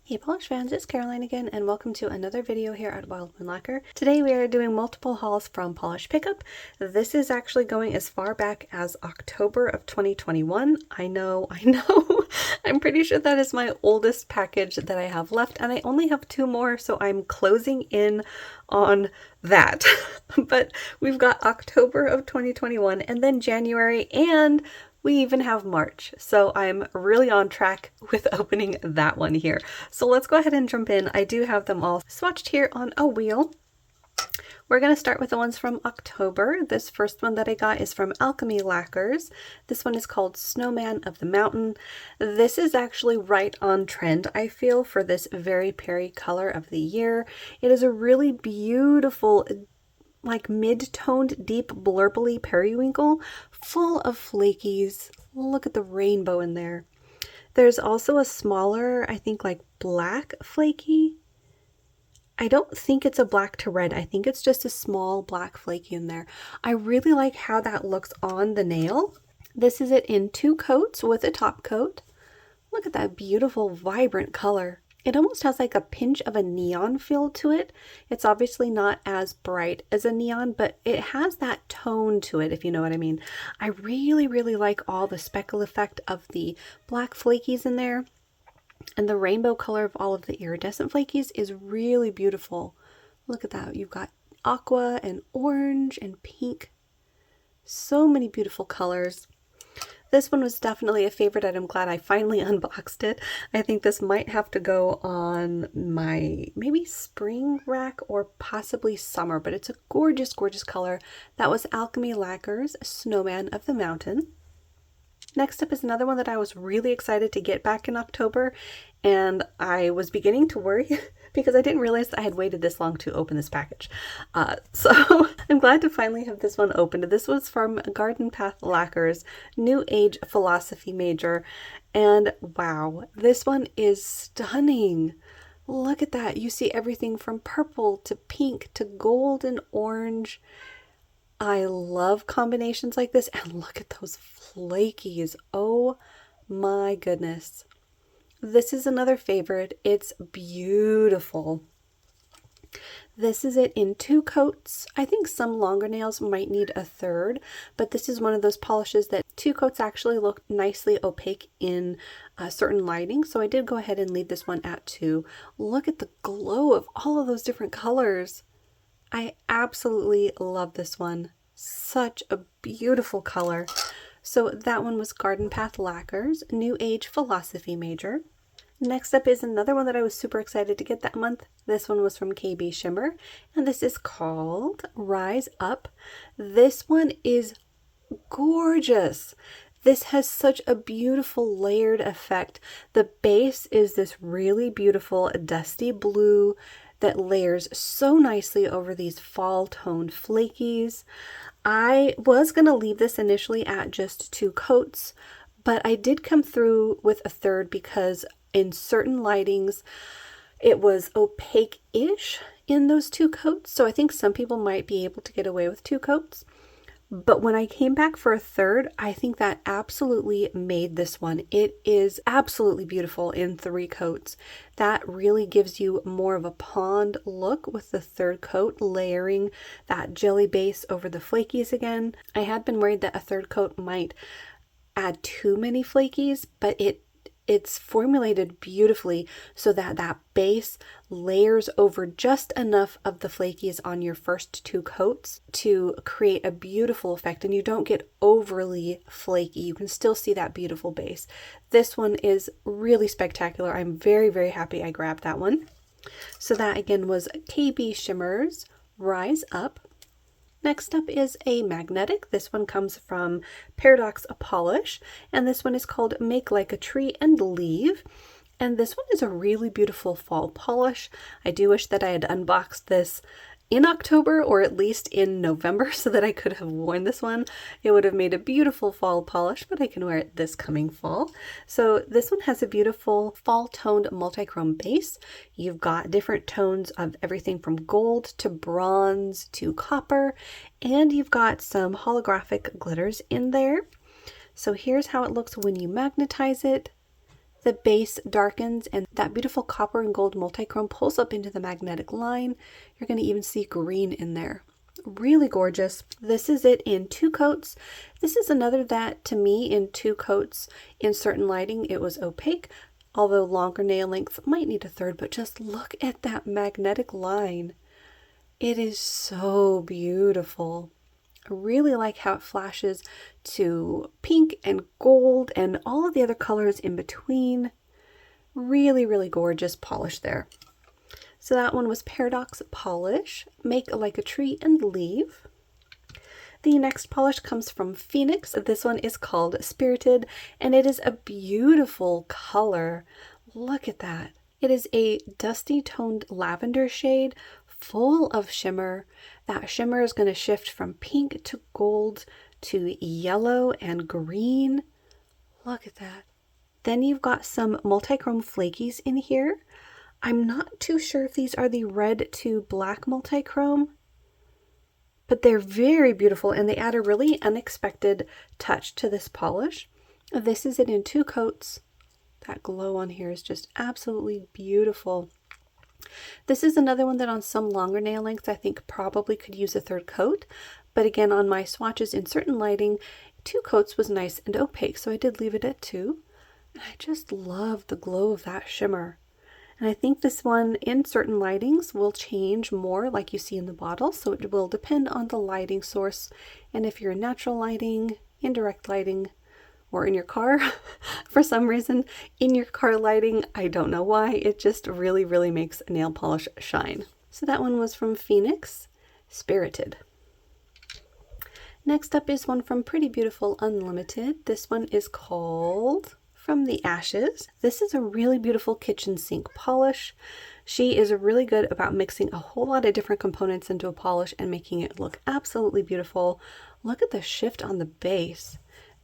Hey polish fans, it's Caroline again and welcome to another video here at Wild Lacquer. Today we are doing multiple hauls from Polish Pickup. This is actually going as far back as October of 2021. I know, I'm pretty sure that is my oldest package that I have left and I only have two more, so I'm closing in on that. But we've got October of 2021 and then January, and we even have March, so I'm really on track with opening that one here. So let's go ahead and jump in. I do have them all swatched here on a wheel. We're going to start with the ones from October. This first one that I got is from Alchemy Lacquers. This one is called Snowman of the Mountain. This is actually right on trend, I feel, for this very Perry color of the year. It is a really beautiful, like mid-toned, deep blurbly periwinkle, full of flakies. Look at the rainbow in there. There's also a smaller, I think like black flaky. I don't think it's a black to red. I think it's just a small black flaky in there. I really like how that looks on the nail. This is it in two coats with a top coat. Look at that beautiful, vibrant color. It almost has like a pinch of a neon feel to it. It's obviously not as bright as a neon, but it has that tone to it, if you know what I mean. I really, really like all the speckle effect of the black flakies in there. And the rainbow color of all of the iridescent flakies is really beautiful. Look at that. You've got aqua and orange and pink. So many beautiful colors. This one was definitely a favorite, and I'm glad I finally unboxed it. I think this might have to go on my maybe spring rack or possibly summer, but it's a gorgeous, gorgeous color. That was Alchemy Lacquer's Snowman of the Mountain. Next up is another one that I was really excited to get back in October, and I was beginning to worry because I didn't realize that I had waited this long to open this package. So I'm glad to finally have this one opened. This was from Garden Path Lacquer's New Age Philosophy Major, and wow, this one is stunning. Look at that. You see everything from purple to pink to gold and orange. I love combinations like this, and look at those flakies. Oh my goodness. This is another favorite. It's beautiful. This is it in two coats. I think some longer nails might need a third, but this is one of those polishes that two coats actually look nicely opaque in certain lighting, so I did go ahead and leave this one at two. Look at the glow of all of those different colors. I absolutely love this one. Such a beautiful color. So that one was Garden Path Lacquer's New Age Philosophy Major. Next up is another one that I was super excited to get that month. This one was from KB Shimmer, and this is called Rise Up. This one is gorgeous. This has such a beautiful layered effect. The base is this really beautiful dusty blue that layers so nicely over these fall toned flakies. I was going to leave this initially at just two coats, but I did come through with a third because in certain lightings it was opaque-ish in those two coats, so I think some people might be able to get away with two coats. But when I came back for a third, I think that absolutely made this one. It is absolutely beautiful in three coats. That really gives you more of a pond look with the third coat, layering that jelly base over the flakies again. I had been worried that a third coat might add too many flakies, but it's formulated beautifully so that that base layers over just enough of the flakies on your first two coats to create a beautiful effect, and you don't get overly flaky. You can still see that beautiful base. This one is really spectacular. I'm very, very happy I grabbed that one. So that again was KB Shimmer's Rise Up. Next up is a magnetic. This one comes from Paradox Polish, and this one is called Make Like a Tree and Leave. And this one is a really beautiful fall polish. I do wish that I had unboxed this in October or at least in November so that I could have worn this one. It would have made a beautiful fall polish, but I can wear it this coming fall. So this one has a beautiful fall toned multi-chrome base. You've got different tones of everything from gold to bronze to copper, and you've got some holographic glitters in there. So here's how it looks when you magnetize it. The base darkens and that beautiful copper and gold multichrome pulls up into the magnetic line. You're going to even see green in there. Really gorgeous. This is it in 2 coats. This is another that to me in 2 coats in certain lighting it was opaque, although longer nail lengths might need a third, but just look at that magnetic line. It is so beautiful. I really like how it flashes to pink and gold and all of the other colors in between. Really, really gorgeous polish there. So that one was Paradox Polish, Make Like a Tree and Leave. The next polish comes from Phoenix. This one is called Spirited, and it is a beautiful color. Look at that. It is a dusty toned lavender shade, full of shimmer. That shimmer is going to shift from pink to gold to yellow and green. Look at that. Then you've got some multichrome flakies in here. I'm not too sure if these are the red to black multichrome, but they're very beautiful and they add a really unexpected touch to this polish. This is it in 2 coats. That glow on here is just absolutely beautiful. This is another one that on some longer nail lengths I think probably could use a 3rd coat, but again on my swatches in certain lighting 2 coats was nice and opaque, so I did leave it at 2. And I just love the glow of that shimmer. And I think this one in certain lightings will change more like you see in the bottle, so it will depend on the lighting source. And if you're in natural lighting, indirect lighting, or in your car, for some reason, in your car lighting, I don't know why, it just really, really makes a nail polish shine. So that one was from Phoenix, Spirited. Next up is one from Pretty Beautiful Unlimited. This one is called From the Ashes. This is a really beautiful kitchen sink polish. She is really good about mixing a whole lot of different components into a polish and making it look absolutely beautiful. Look at the shift on the base.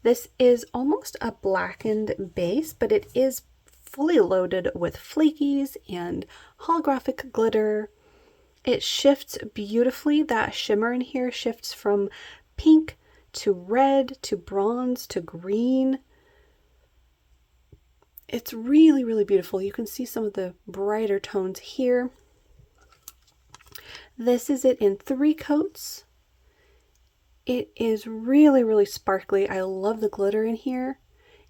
This is almost a blackened base, but it is fully loaded with flakies and holographic glitter. It shifts beautifully. That shimmer in here shifts from pink to red to bronze to green. It's really, really beautiful. You can see some of the brighter tones here. This is it in 3 coats. It is really, really sparkly. I love the glitter in here.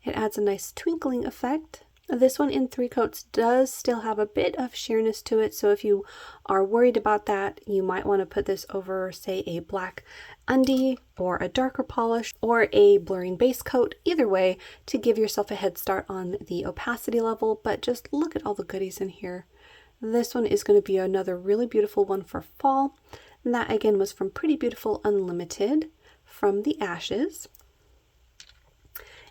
It adds a nice twinkling effect. This one in 3 coats does still have a bit of sheerness to it, so if you are worried about that, you might want to put this over, say, a black undie or a darker polish or a blurring base coat, either way, to give yourself a head start on the opacity level. But just look at all the goodies in here. This one is going to be another really beautiful one for fall. And that again was from Pretty Beautiful Unlimited, From the Ashes.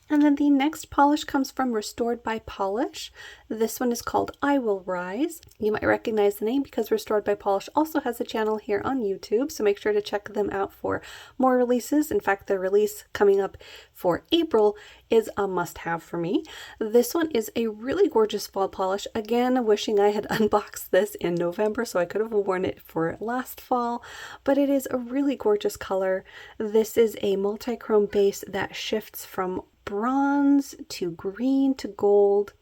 And then the next polish comes from Restored by Polish. This one is called I Will Rise. You might recognize the name because Restored by Polish also has a channel here on YouTube, so make sure to check them out for more releases. In fact, the release coming up for April is a must-have for me. This one is a really gorgeous fall polish. Again, wishing I had unboxed this in November so I could have worn it for last fall, but it is a really gorgeous color. This is a multi-chrome base that shifts from bronze to green to gold.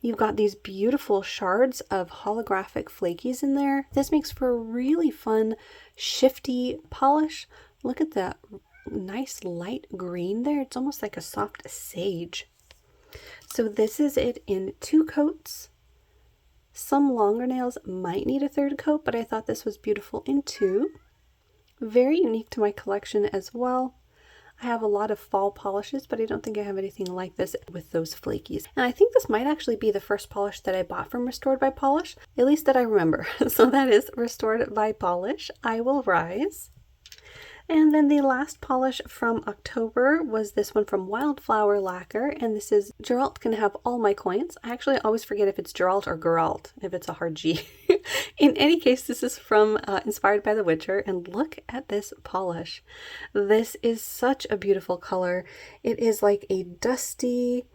You've got these beautiful shards of holographic flakies in there. This makes for a really fun, shifty polish. Look at that nice light green there. It's almost like a soft sage. So this is it in 2 coats. Some longer nails might need a 3rd coat, but I thought this was beautiful in 2. Very unique to my collection as well. I have a lot of fall polishes, but I don't think I have anything like this with those flakies. And I think this might actually be the first polish that I bought from Restored by Polish, at least that I remember. So that is Restored by Polish, I Will Rise. And then the last polish from October was this one from Wildflower Lacquer, and this is Geralt Can Have All My Coins. I actually always forget if it's Geralt or Geralt, if it's a hard G. In any case, this is from Inspired by The Witcher, and look at this polish. This is such a beautiful color. It is like a dusty,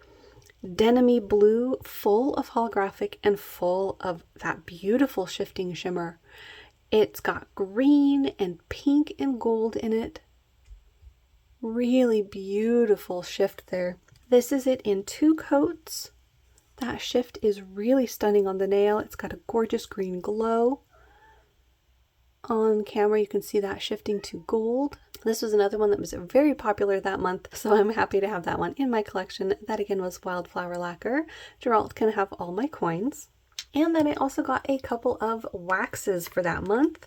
denim-y blue, full of holographic and full of that beautiful shifting shimmer. It's got green and pink and gold in it. Really beautiful shift there. This is it in 2 coats. That shift is really stunning on the nail. It's got a gorgeous green glow. On camera, you can see that shifting to gold. This was another one that was very popular that month, so I'm happy to have that one in my collection. That again was Wildflower Lacquer. Gerald can have all my coins. And then I also got a couple of waxes for that month.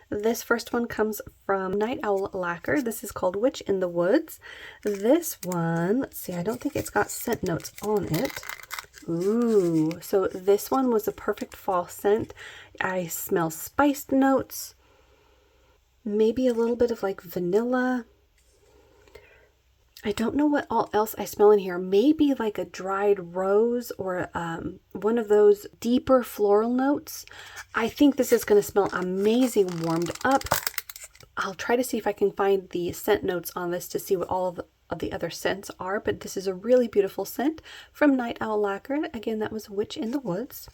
This first one comes from Night Owl Lacquer. This is called Witch in the Woods. This one, let's see, I don't think it's got scent notes on it. Ooh, so this one was a perfect fall scent. I smell spiced notes, maybe a little bit of like vanilla. I don't know what all else I smell in here. Maybe like a dried rose or one of those deeper floral notes. I think this is going to smell amazing warmed up. I'll try to see if I can find the scent notes on this to see what all of the other scents are, but this is a really beautiful scent from Night Owl Lacquer. Again, that was Witch in the Woods.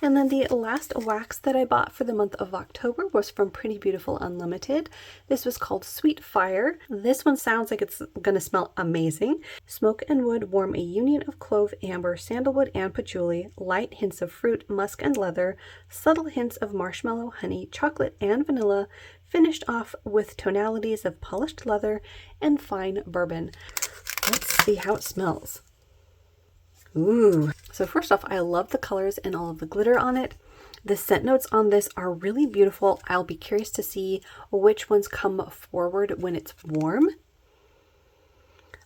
And then the last wax that I bought for the month of October was from Pretty Beautiful Unlimited. This was called Sweet Fire. This one sounds like it's going to smell amazing. Smoke and wood warm a union of clove, amber, sandalwood, and patchouli, light hints of fruit, musk, and leather, subtle hints of marshmallow, honey, chocolate, and vanilla, finished off with tonalities of polished leather and fine bourbon. Let's see how it smells. Ooh. So first off, I love the colors and all of the glitter on it. The scent notes on this are really beautiful. I'll be curious to see which ones come forward when it's warm.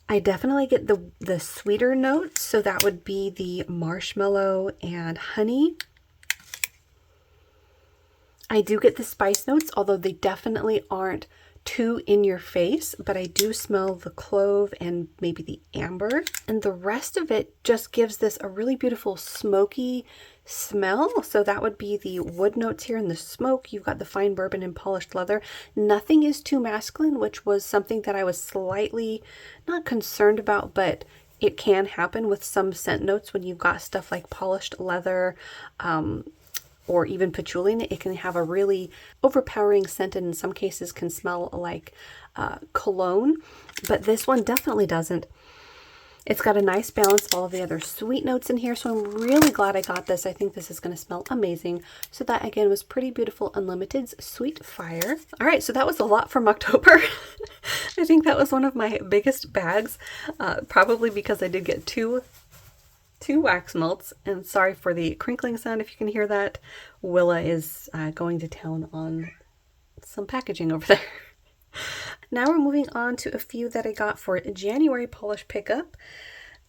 I definitely get the sweeter notes, so that would be the marshmallow and honey. I do get the spice notes, although they definitely aren't too in your face, but I do smell the clove and maybe the amber, and the rest of it just gives this a really beautiful smoky smell. So that would be the wood notes here and the smoke. You've got the fine bourbon and polished leather. Nothing is too masculine, which was something that I was slightly not concerned about, but it can happen with some scent notes when you've got stuff like polished leather, or even patchouli. It can have a really overpowering scent, and in some cases can smell like cologne, but this one definitely doesn't. It's got a nice balance of all of the other sweet notes in here, so I'm really glad I got this. I think this is going to smell amazing. So that again was Pretty Beautiful Unlimited's Sweet Fire. All right, so that was a lot from October. I think that was one of my biggest bags, probably because I did get two wax melts, and sorry for the crinkling sound if you can hear that. Willa is going to town on some packaging over there. Now we're moving on to a few that I got for January polish pickup.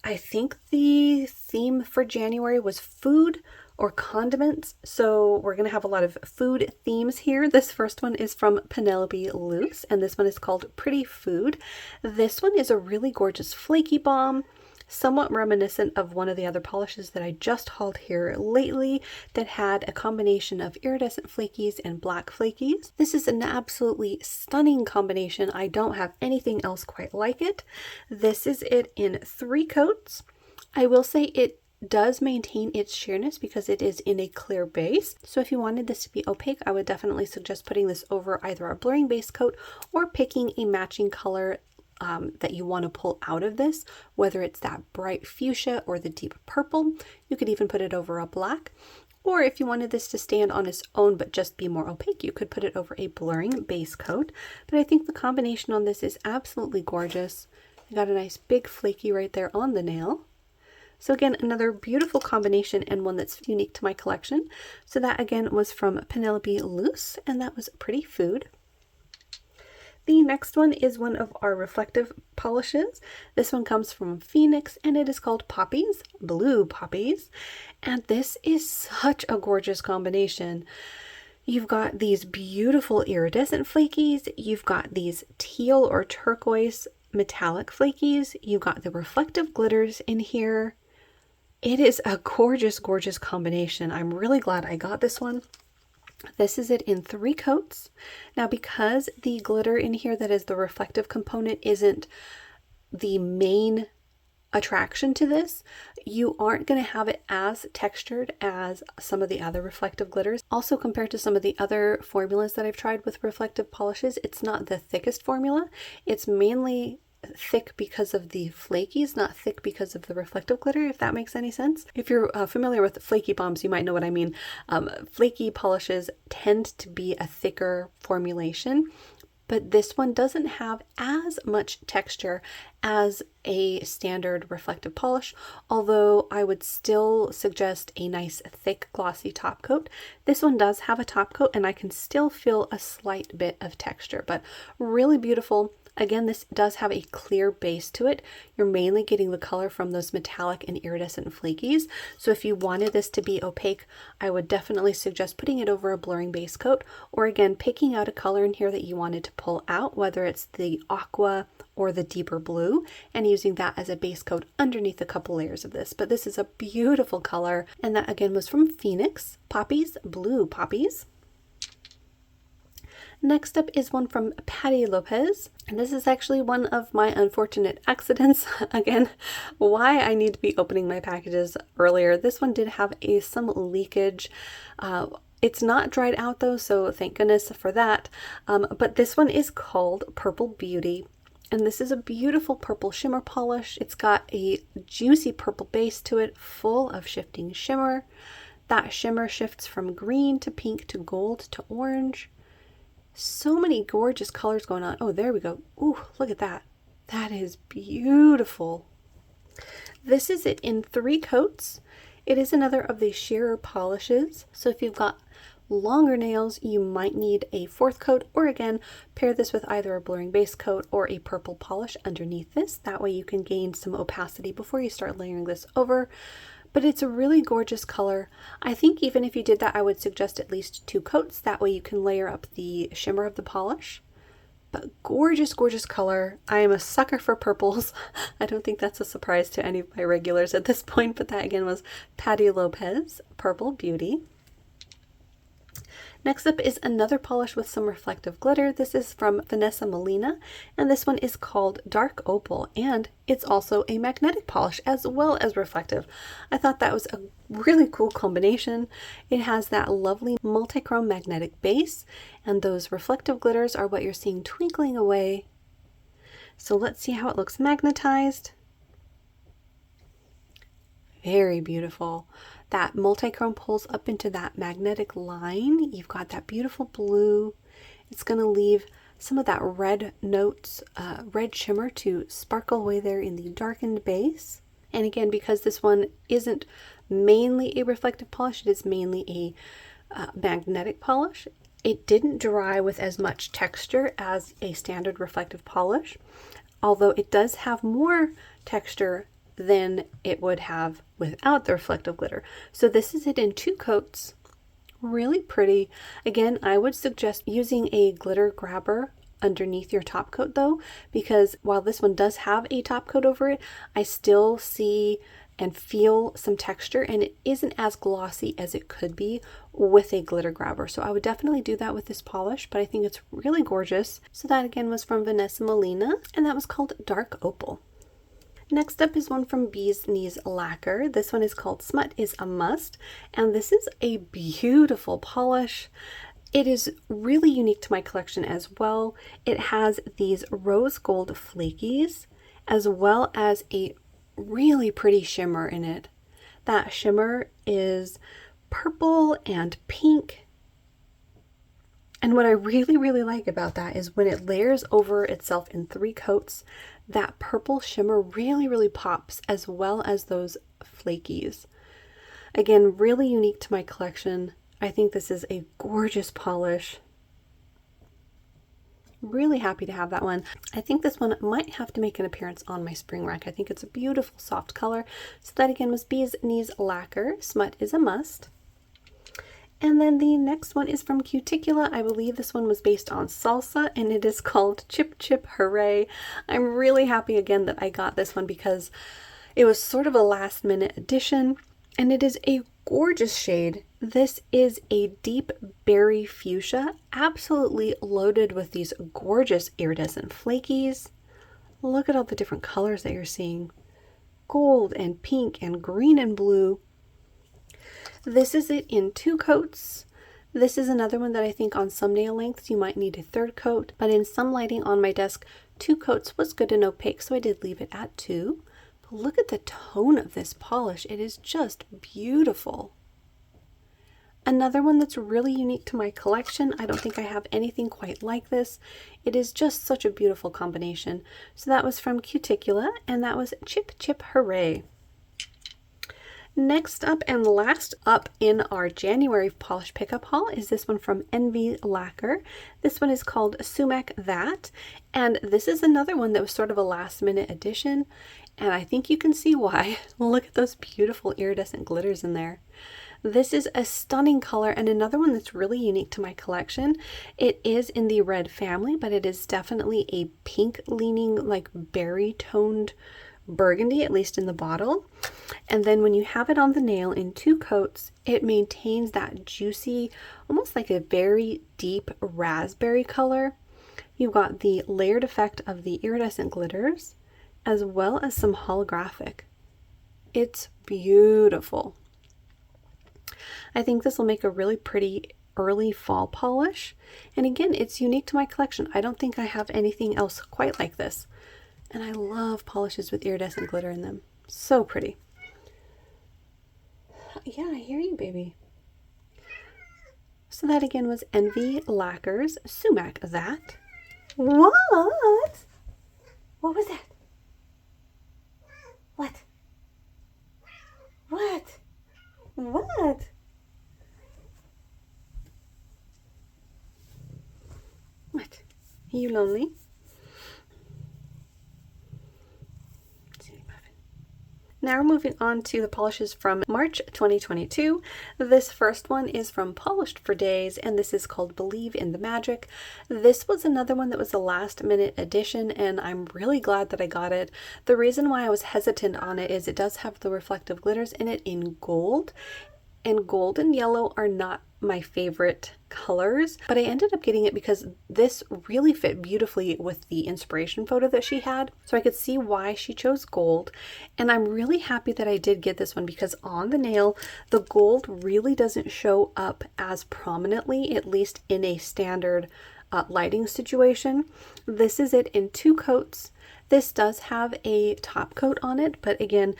I think the theme for January was food or condiments, so we're going to have a lot of food themes here. This first one is from Penelope Loose, and this one is called Pretty Food. This one is a really gorgeous flaky balm, somewhat reminiscent of one of the other polishes that I just hauled here lately that had a combination of iridescent flakies and black flakies. This is an absolutely stunning combination. I don't have anything else quite like it. This is it in 3 coats. I will say it does maintain its sheerness because it is in a clear base. So if you wanted this to be opaque, I would definitely suggest putting this over either a blurring base coat or picking a matching color that you want to pull out of this, whether it's that bright fuchsia or the deep purple. You could even put it over a black, or if you wanted this to stand on its own but just be more opaque, you could put it over a blurring base coat. But I think the combination on this is absolutely gorgeous. You got a nice big flaky right there on the nail. So again, another beautiful combination and one that's unique to my collection. So that again was from Penelope Loose, and that was Pretty Food. The next one is one of our reflective polishes. This one comes from Phoenix, and it is called Poppies, Blue Poppies. And this is such a gorgeous combination. You've got these beautiful iridescent flakies. You've got these teal or turquoise metallic flakies. You've got the reflective glitters in here. It is a gorgeous, gorgeous combination. I'm really glad I got this one. This is it in 3 coats. Now, because the glitter in here that is the reflective component isn't the main attraction to this, you aren't going to have it as textured as some of the other reflective glitters. Also, compared to some of the other formulas that I've tried with reflective polishes, it's not the thickest formula. It's mainly thick because of the flakies, not thick because of the reflective glitter, if that makes any sense. If you're familiar with flaky bombs, you might know what I mean. Flaky polishes tend to be a thicker formulation, but this one doesn't have as much texture as a standard reflective polish, although I would still suggest a nice thick glossy top coat. This one does have a top coat and I can still feel a slight bit of texture, but really beautiful. Again, this does have a clear base to it. You're mainly getting the color from those metallic and iridescent flakies. So if you wanted this to be opaque, I would definitely suggest putting it over a blurring base coat, or again, picking out a color in here that you wanted to pull out, whether it's the aqua or the deeper blue, and using that as a base coat underneath a couple layers of this. But this is a beautiful color, and that again was from Phoenix, Poppies, Blue Poppies. Next up is one from Patti Lopez, and this is actually one of my unfortunate accidents. Again, why I need to be opening my packages earlier. This one did have some leakage. It's not dried out though, so thank goodness for that. But this one is called Purple Beauty, and this is a beautiful purple shimmer polish. It's got a juicy purple base to it, full of shifting shimmer. That shimmer shifts from green to pink to gold to orange. So many gorgeous colors going on. Oh, there we go. Ooh, look at that. That is beautiful. This is it in 3 coats. It is another of the shearer polishes. So if you've got longer nails, you might need a 4th coat, or again, pair this with either a blurring base coat or a purple polish underneath this. That way you can gain some opacity before you start layering this over. But it's a really gorgeous color. I think even if you did that, I would suggest at least 2 coats. That way you can layer up the shimmer of the polish. But gorgeous, gorgeous color. I am a sucker for purples. I don't think that's a surprise to any of my regulars at this point, but that again was Patti Lopez, Purple Beauty. Next up is another polish with some reflective glitter. This is from Vanessa Molina, and this one is called Dark Opal, and it's also a magnetic polish as well as reflective. I thought that was a really cool combination. It has that lovely multichrome magnetic base, and those reflective glitters are what you're seeing twinkling away. So let's see how it looks magnetized. Very beautiful. That multichrome pulls up into that magnetic line. You've got that beautiful blue. It's going to leave some of that red notes, red shimmer to sparkle away there in the darkened base. And again, because this one isn't mainly a reflective polish, it is mainly a magnetic polish. It didn't dry with as much texture as a standard reflective polish, although it does have more texture than it would have without the reflective glitter. So this is it in 2 coats. Really pretty. Again, I would suggest using a glitter grabber underneath your top coat though, because while this one does have a top coat over it, I still see and feel some texture, and it isn't as glossy as it could be with a glitter grabber. So I would definitely do that with this polish, but I think it's really gorgeous. So that again was from Vanessa Molina, and that was called Dark Opal. Next up is one from Bee's Knees Lacquer. This one is called Smut is a Must, and this is a beautiful polish. It is really unique to my collection as well. It has these rose gold flakies as well as a really pretty shimmer in it. That shimmer is purple and pink. And what I really like about that is when it layers over itself in 3 coats, that purple shimmer really pops, as well as those flakies. Again, really unique to my collection. I think this is a gorgeous polish. Really happy to have that one. I think this one might have to make an appearance on my spring rack. I think it's a beautiful soft color. So that again was Bee's Knees Lacquer. Smut is a Must. And then the next one is from Cuticula. I believe this one was based on salsa, and it is called Chip Chip Hooray. I'm really happy again that I got this one because it was sort of a last minute addition, and it is a gorgeous shade. This is a deep berry fuchsia, absolutely loaded with these gorgeous iridescent flakies. Look at all the different colors that you're seeing. Gold and pink and green and blue. This is it in 2 coats. This is another one that I think on some nail lengths you might need a 3rd coat, but in some lighting on my desk, 2 coats was good and opaque, so I did leave it at 2. But look at the tone of this polish. It is just beautiful. Another one that's really unique to my collection. I don't think I have anything quite like this. It is just such a beautiful combination. So that was from Cuticula, and that was Chip Chip Hooray. Next up and last up in our January polish pickup haul is this one from Lacquer. This one is called Sumac That, and this is another one that was sort of a last minute addition, and I think you can see why. Look at those beautiful iridescent glitters in there. This is a stunning color and another one that's really unique to my collection. It is in the red family, but it is definitely a pink leaning, like berry toned burgundy, at least in the bottle. And then when you have it on the nail in 2 coats, it maintains that juicy, almost like a very deep raspberry color. You've got the layered effect of the iridescent glitters, as well as some holographic. It's beautiful. I think this will make a really pretty early fall polish. And again, it's unique to my collection. I don't think I have anything else quite like this. And I love polishes with iridescent glitter in them. So pretty. Yeah, I hear you, baby. So that again was Lacquer's Sumac That. What? What was that? What? What? What? What? Are you lonely? Now we're moving on to the polishes from March 2022. This first one is from Polished for Days, and this is called Believe in the Magic. This was another one that was a last minute addition, and I'm really glad that I got it. The reason why I was hesitant on it is it does have the reflective glitters in it in gold, and gold and yellow are not my favorite colors, but I ended up getting it because this really fit beautifully with the inspiration photo that she had, so I could see why she chose gold. And I'm really happy that I did get this one because on the nail the gold really doesn't show up as prominently, at least in a standard lighting situation. This is it in 2 coats. This does have a top coat on it, but again,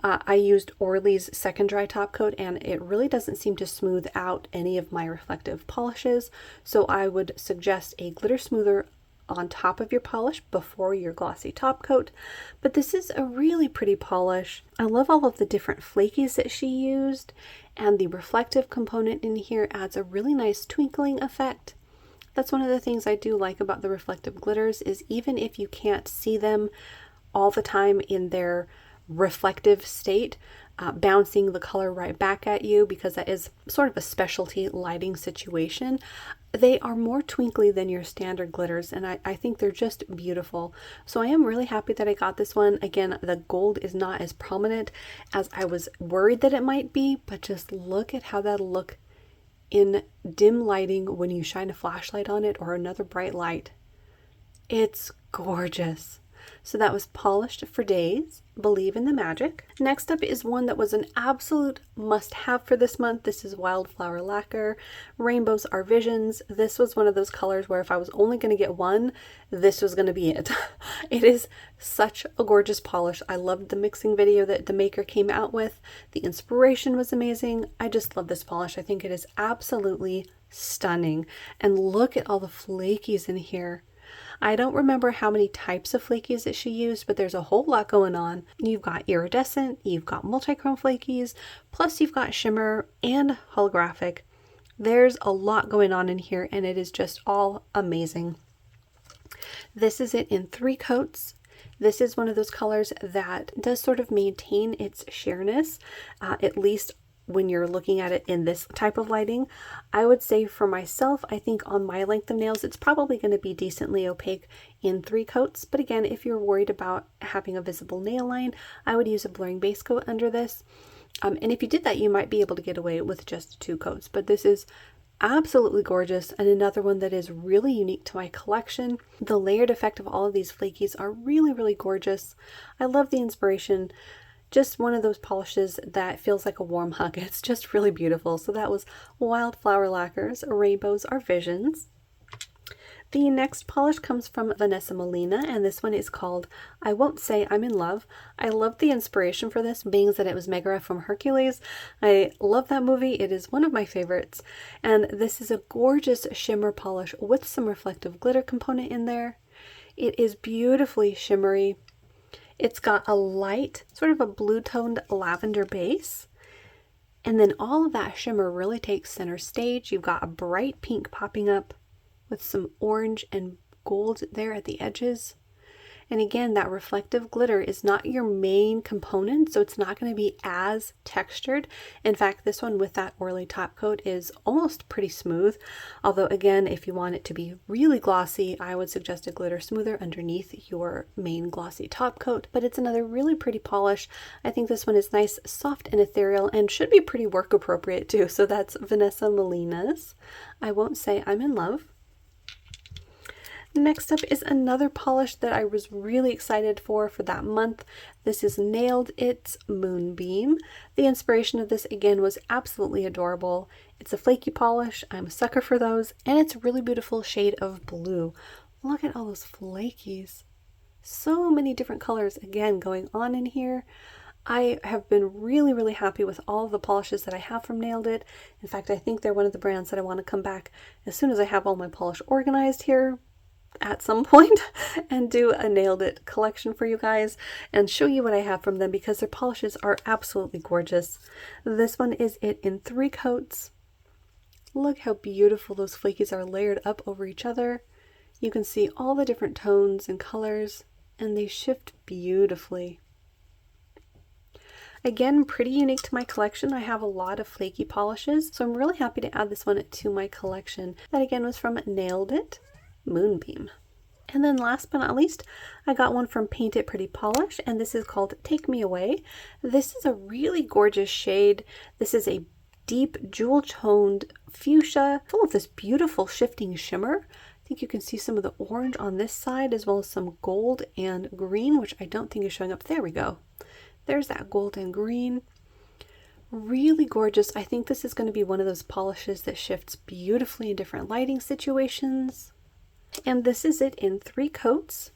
I used Orly's second dry top coat and it really doesn't seem to smooth out any of my reflective polishes. So I would suggest a glitter smoother on top of your polish before your glossy top coat. But this is a really pretty polish. I love all of the different flakies that she used, and the reflective component in here adds a really nice twinkling effect. That's one of the things I do like about the reflective glitters, is even if you can't see them all the time in their reflective state, bouncing the color right back at you, because that is sort of a specialty lighting situation, they are more twinkly than your standard glitters, and I think they're just beautiful. So I am really happy that I got this one. Again, the gold is not as prominent as I was worried that it might be, but just look at how that'll look in dim lighting when you shine a flashlight on it or another bright light. It's gorgeous. So that was Polished for Days, Believe in the Magic. Next up is one that was an absolute must-have for this month. This is Wildflower Lacquer, Rainbows Are Visions. This was one of those colors where if I was only going to get one, this was going to be it. It is such a gorgeous polish. I loved the mixing video that the maker came out with. The inspiration was amazing. I just love this polish. I think it is absolutely stunning. And look at all the flakies in here. I don't remember how many types of flakies that she used, but there's a whole lot going on. You've got iridescent, you've got multichrome flakies, plus you've got shimmer and holographic. There's a lot going on in here, and it is just all amazing. This is it in 3 coats. This is one of those colors that does sort of maintain its sheerness, at least when you're looking at it in this type of lighting. I would say for myself, I think on my length of nails, it's probably going to be decently opaque in 3 coats. But again, if you're worried about having a visible nail line, I would use a blurring base coat under this. And if you did that, you might be able to get away with just 2 coats. But this is absolutely gorgeous, and another one that is really unique to my collection. The layered effect of all of these flakies are really, really gorgeous. I love the inspiration. Just one of those polishes that feels like a warm hug. It's just really beautiful. So that was Wildflower Lacquer's Rainbows Are Visions. The next polish comes from Vanessa Molina, and this one is called I Won't Say I'm in Love. I love the inspiration for this, being that it was Megara from Hercules. I love that movie. It is one of my favorites. And this is a gorgeous shimmer polish with some reflective glitter component in there. It is beautifully shimmery. It's got a light, sort of a blue-toned lavender base. And then all of that shimmer really takes center stage. You've got a bright pink popping up with some orange and gold there at the edges. And again, that reflective glitter is not your main component, so it's not going to be as textured. In fact, this one with that oily top coat is almost pretty smooth. Although again, if you want it to be really glossy, I would suggest a glitter smoother underneath your main glossy top coat. But it's another really pretty polish. I think this one is nice, soft and ethereal, and should be pretty work appropriate too. So that's Vanessa Molina's I Won't Say I'm in Love. Next up is another polish that I was really excited for that month. This is Nailed It's Moonbeam. The inspiration of this again was absolutely adorable. It's a flaky polish. I'm a sucker for those, and it's a really beautiful shade of blue. Look at all those flakies. So many different colors again going on in here. I have been really happy with all of the polishes that I have from Nailed It. In fact, I think they're one of the brands that I want to come back as soon as I have all my polish organized here at some point and do a Nailed It collection for you guys and show you what I have from them, because their polishes are absolutely gorgeous. This one is it in 3 coats. Look how beautiful those flakies are layered up over each other. You can see all the different tones and colors, and they shift beautifully. Again, pretty unique to my collection. I have a lot of flaky polishes, so I'm really happy to add this one to my collection. That again was from Nailed It Moonbeam. And then last but not least, I got one from Paint It Pretty Polish, and this is called Take Me Away. This is a really gorgeous shade. This is a deep jewel toned fuchsia full of this beautiful shifting shimmer. I think you can see some of the orange on this side as well as some gold and green, which I don't think is showing up. There we go. There's that gold and green. Really gorgeous. I think this is going to be one of those polishes that shifts beautifully in different lighting situations. And this is it in 3 coats.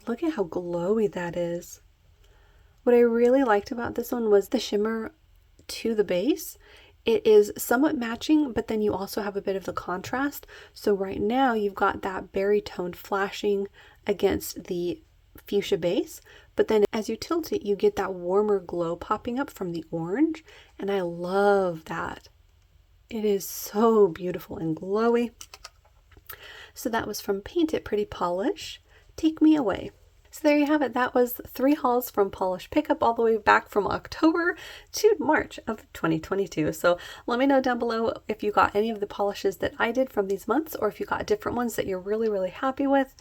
Look at how glowy that is. What I really liked about this one was the shimmer to the base. It is somewhat matching, but then you also have a bit of the contrast. So right now you've got that berry toned flashing against the fuchsia base, but then as you tilt it, you get that warmer glow popping up from the orange, and I love that. It is so beautiful and glowy. So that was from Paint It Pretty Polish, Take Me Away. So there you have it. That was 3 hauls from Polish Pickup all the way back from October to March of 2022. So let me know down below if you got any of the polishes that I did from these months, or if you got different ones that you're really happy with.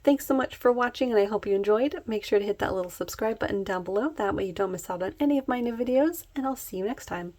Thanks so much for watching, and I hope you enjoyed. Make sure to hit that little subscribe button down below. That way you don't miss out on any of my new videos, and I'll see you next time.